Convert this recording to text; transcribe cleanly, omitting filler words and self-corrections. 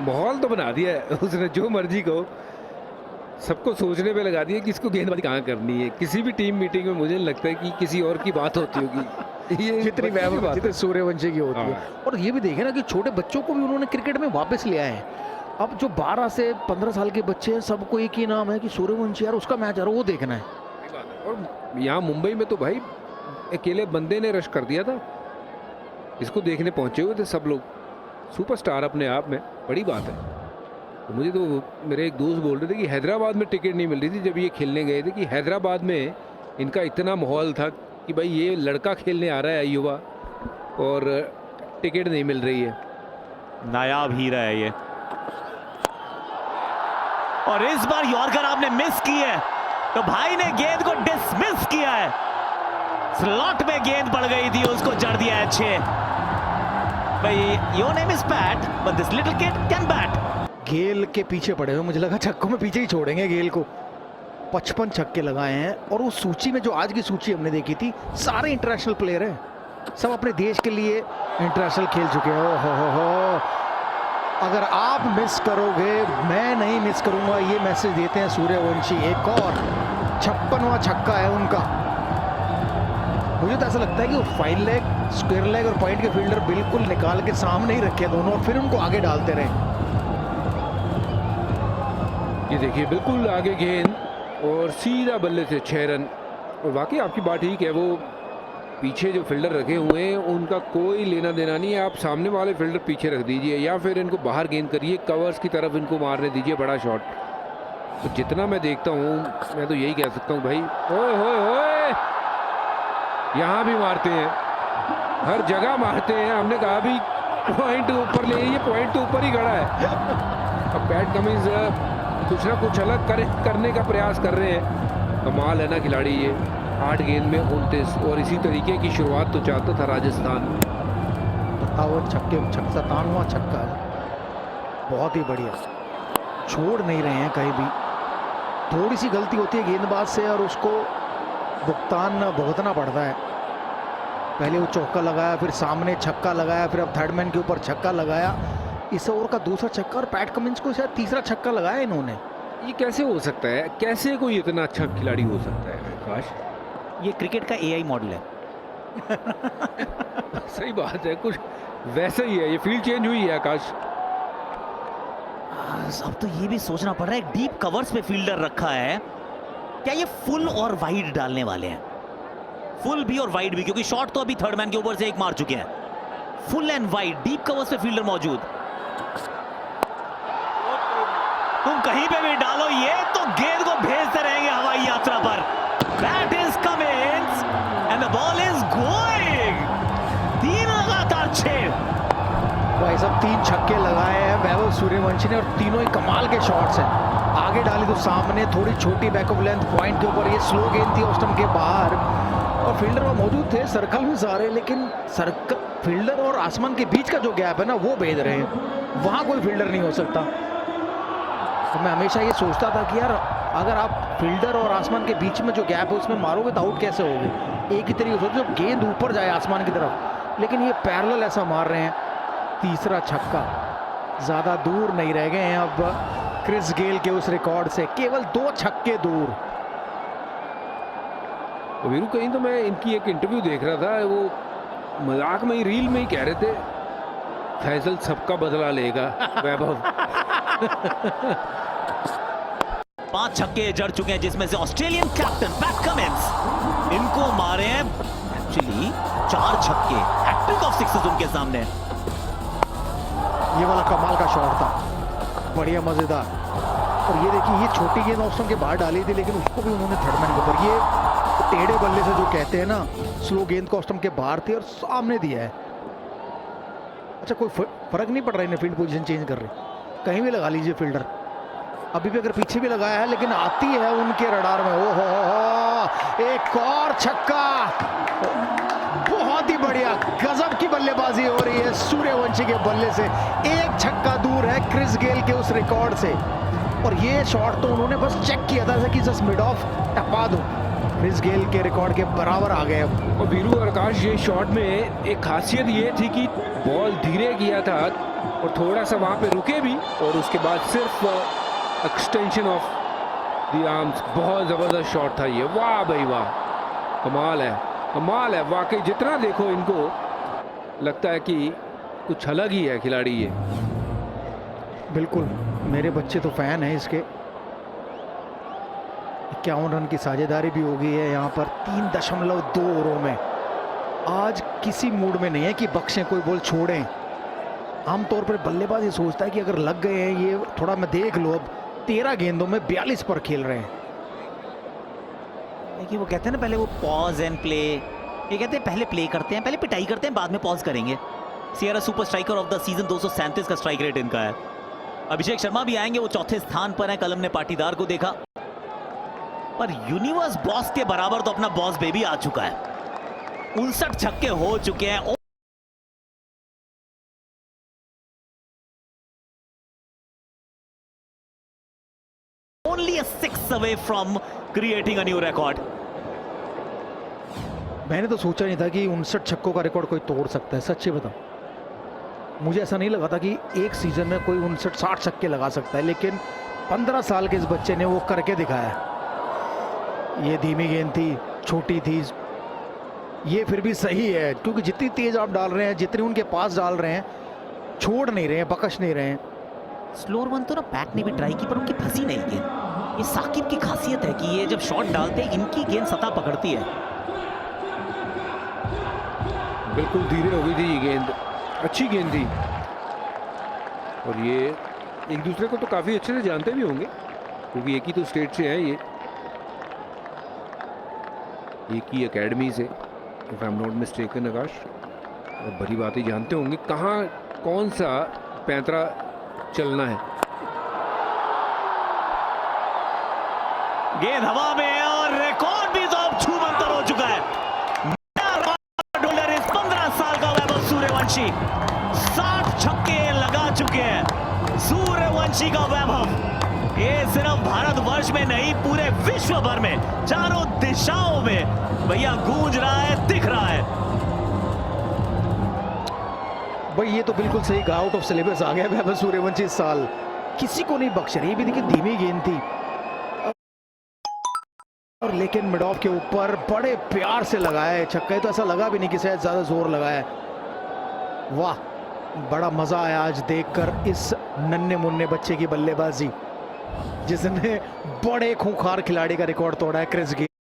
माहौल तो बना दिया है उसने, जो मर्जी कहो, सबको सोचने पे लगा दिया कि इसको गेंदबाजी कहाँ करनी है। किसी भी टीम मीटिंग में मुझे नहीं लगता है कि किसी और की बात होती होगी, ये जितनी वैभव जितनी सूर्यवंशी की होती है। और ये भी देखे ना कि छोटे बच्चों को भी उन्होंने क्रिकेट में वापस ले आए हैं। अब जो 12 से 15 साल के बच्चे हैं, सबको एक ही नाम है कि सूर्यवंशी, यार उसका मैच आ रहा है, वो देखना है। और यहाँ मुंबई में तो भाई अकेले बंदे ने रश कर दिया था, इसको देखने पहुंचे हुए थे सब लोग। सुपरस्टार अपने आप में बड़ी बात है। तो मुझे तो मेरे एक दोस्त बोल रहे थे कि हैदराबाद में टिकट नहीं मिल रही थी जब ये खेलने गए थे, कि हैदराबाद में इनका इतना माहौल था कि भाई ये लड़का खेलने आ रहा है युवा और टिकट नहीं मिल रही है। नायाब हीरा है ये, और इस बार यॉर्कर आपने मिस की है तो भाई ने गेंद को डिसमिस किया है। स्लॉट में गेंद पड़ गई थी, उसको जड़ दिया है 6। भाई your name is Pat but this little kid can bat. Gayle के पीछे पड़े हुए, मुझे लगा छक्कों में पीछे ही छोड़ेंगे गेल को। 55 छक्के लगाए हैं, और उस सूची में जो आज की सूची हमने देखी थी, सारे इंटरनेशनल प्लेयर हैं, सब अपने देश के लिए इंटरनेशनल खेल चुके हैं। हो अगर आप मिस करोगे मैं नहीं मिस करूंगा, ये मैसेज देते हैं सूर्यवंशी। एक और 56वां छक्का है उनका। मुझे तो ऐसा लगता है कि वो फाइन लेग, स्क्वायर लेग और पॉइंट के फील्डर बिल्कुल निकाल के सामने ही रखे दोनों, और फिर उनको आगे डालते रहे। ये देखिए बिल्कुल आगे गेंद और सीधा बल्ले से 6 रन। और वाकई आपकी बात ठीक है, वो पीछे जो फील्डर रखे हुए हैं उनका कोई लेना देना नहीं है। आप सामने वाले फील्डर पीछे रख दीजिए या फिर इनको बाहर गेंद करिए, कवर्स की तरफ इनको मारने दीजिए बड़ा शॉट। तो जितना मैं देखता हूँ मैं तो यही कह सकता हूँ भाई, ओए होए होए, यहाँ भी मारते हैं, हर जगह मारते हैं। हमने कहा भी पॉइंट ऊपर ले, ये पॉइंट तो ऊपर ही खड़ा है। अब पैट कमिंस कुछ ना कुछ अलग करने का प्रयास कर रहे हैं। कमाल है ना खिलाड़ी ये, 8 गेंद में 29, और इसी तरीके की शुरुआत तो चाहता था राजस्थान। 57 छक्के, 57वां छक्का, बहुत ही बढ़िया। छोड़ नहीं रहे हैं कहीं भी। थोड़ी सी गलती होती है गेंदबाज से और उसको भुगतान भुगतना पड़ता है। पहले वो चौका लगाया, फिर सामने छक्का लगाया, फिर अब थर्ड मैन के ऊपर छक्का लगाया। इस ओवर का दूसरा छक्का, और पैट कमिंस को शायद तीसरा छक्का लगाया इन्होंने। ये कैसे हो सकता है? कैसे कोई इतना अच्छा खिलाड़ी हो सकता है आकाश? ये क्रिकेट का एआई मॉडल है। सही बात है, कुछ वैसा ही है। ये फील्ड चेंज हुई है आकाश। अब तो ये भी सोचना पड़ रहा है, डीप कवर्स पे फील्डर रखा है, क्या ये फुल और वाइड डालने वाले हैं? फुल भी और वाइड भी, क्योंकि शॉट तो अभी थर्ड मैन के ऊपर से एक मार चुके हैं। Full and wide, deep covers पे फील्डर मौजूद। तुम कहीं पे भी डालो ये तो गेंद को भेजते रहेंगे हवाई यात्रा पर। Bat is Cummins and the ball is going. 3 लगातार 6। भाई साहब 3 छक्के लगाए हैं वैभव सूर्यवंशी ने, और तीनों ही कमाल के शॉट्स हैं। आगे डाली तो सामने, थोड़ी छोटी बैक ऑफ लेंथ पॉइंट के ऊपर। ये स्लो गेंद थी ऑफ स्टंप के बाहर, और फील्डर वहाँ मौजूद थे, सर्कल में सारे, लेकिन सर्कल फील्डर और आसमान के बीच का जो गैप है ना, वो भेद रहे हैं। वहाँ कोई फील्डर नहीं हो सकता। तो मैं हमेशा ये सोचता था कि यार अगर आप फील्डर और आसमान के बीच में जो गैप है उसमें मारोगे तो आउट कैसे होगे। एक ही तरीके से जब गेंद ऊपर जाए आसमान की तरफ, लेकिन ये पैरेलल ऐसा मार रहे हैं। तीसरा छक्का, ज़्यादा दूर नहीं रह गए हैं अब क्रिस गेल के उस रिकॉर्ड से, केवल 2 छक्के दूर। वीरू, कहीं तो मैं इनकी एक इंटरव्यू देख रहा था, वो मजाक में ही, रील में ही कह रहे थे फैसल सबका बदला लेगा वैभव। 5 छक्के जड़ चुके हैं, जिसमें से ऑस्ट्रेलियन कैप्टन पैट कमिंस इनको मारे हैं। एक्चुअली 4 छक्के, हैट्रिक ऑफ 6 उनके सामने। ये वाला कमाल का शॉट था, बढ़िया मजेदार। और ये देखिए, ये छोटी गेंद ऑफ स्टंप के बाहर डाली थी, लेकिन उसको भी उन्होंने थर्ड मैन के ऊपर, ये टेढ़े बल्ले से जो कहते हैं ना, स्लो गेंद को ऑफ स्टंप के बाहर थी और सामने दिया है। अच्छा, कोई फर्क नहीं पड़ रहा इन्हें, फील्ड पोजीशन चेंज कर रहे, कहीं भी लगा लीजिए फील्डर। अभी भी अगर पीछे भी लगाया है, लेकिन आती है उनके रडार में। ओ हो, एक और छक्का, बहुत ही बढ़िया, गजब की बल्लेबाजी हो रही है सूर्यवंशी के बल्ले से। एक छक्का दूर है क्रिस गेल के उस रिकॉर्ड से, और ये शॉट तो उन्होंने बस चेक किया था कि जस्ट मिड ऑफ टपा दो, क्रिस गेल के रिकॉर्ड के बराबर आ गए अब। और वीरू और आकाश, ये शॉट में एक खासियत ये थी कि बॉल धीरे किया था और थोड़ा सा वहां पे रुके भी, और उसके बाद सिर्फ एक्सटेंशन ऑफ द आर्म्स। बहुत ज़बरदस्त शॉट था ये। वाह भाई वाह, कमाल है, कमाल है वाकई। जितना देखो इनको लगता है कि कुछ अलग ही है खिलाड़ी ये। बिल्कुल, मेरे बच्चे तो फैन हैं इसके। 51 रन की साझेदारी भी हो गई है यहाँ पर 3.2 ओवरों में। आज किसी मूड में नहीं है कि बख्शें, कोई बॉल छोड़ें। आमतौर पर बल्लेबाज ये सोचता है कि अगर लग गए हैं ये थोड़ा मैं देख लो। अब 13 गेंदों में 42 पर खेल रहे हैं। देखिए वो कहते हैं ना, पहले वो पॉज एंड प्ले, ये कहते हैं पहले प्ले करते हैं, पहले पिटाई करते हैं, बाद में पॉज करेंगे। Sierra super striker of the season 237 का स्ट्राइक रेट इनका है। अभिषेक शर्मा भी आएंगे, वो चौथे स्थान पर है। कल हमने पाटीदार को देखा, पर यूनिवर्स बॉस के बराबर तो अपना बॉस बेबी आ चुका है। 59 छक्के हो चुके हैं। Only a 6 away from creating a new record. मैंने तो सोचा नहीं था कि 59 छक्कों का रिकॉर्ड कोई तोड़ सकता है। सच्ची बताऊं, मुझे ऐसा नहीं लगा था कि एक सीजन में कोई 59-60 छक्के लगा सकता है, लेकिन 15 साल के इस बच्चे ने वो करके दिखाया। ये धीमी गेंद थी, छोटी थी, ये फिर भी सही है, क्योंकि जितनी तेज आप डाल रहे हैं, जितनी उनके पास डाल रहे हैं, छोड़ नहीं रहे हैं, बकश नहीं रहे हैं। स्लोअर वन तो ना पैट ने भी ट्राई की, पर उनकी फंसी नहीं गेंद। ये साकिब की खासियत है कि ये जब शॉट डालते हैं इनकी गेंद सतह पकड़ती है। बिल्कुल धीरे हो गई थी ये गेंद, अच्छी गेंद थी। और ये एक दूसरे को तो काफ़ी अच्छे से जानते भी होंगे, क्योंकि एक ही तो स्टेट से हैं ये, एक ही एकेडमी से, if I am not mistaken Akash. और बड़ी बात ही जानते होंगे कहाँ कौन सा पैंतरा चलना है। गेंद हवा में और रिकॉर्ड भी तो अब छूमंतर हो चुका है। इस 15 साल का वैभव सूर्यवंशी 60 छक्के लगा चुके हैं। सूर्यवंशी का वैभव ये सिर्फ भारतवर्ष में नहीं, पूरे विश्व भर में, चारों दिशाओं में भैया गूंज रहा है, दिख रहा है। भाई ये तो बिल्कुल सही, आउट ऑफ सिलेबस आ गया वैभव सूर्यवंशी इस साल। किसी को नहीं बख्श रही। ये भी देखिए धीमी गेंद थी, और लेकिन मिड ऑफ के ऊपर बड़े प्यार से लगाया छक्का। तो ऐसा लगा भी नहीं कि शायद ज्यादा जोर लगाया। वाह, बड़ा मजा आया आज देखकर इस नन्हे मुन्ने बच्चे की बल्लेबाजी, जिसने बड़े खूंखार खिलाड़ी का रिकॉर्ड तोड़ा है, क्रिस गेल।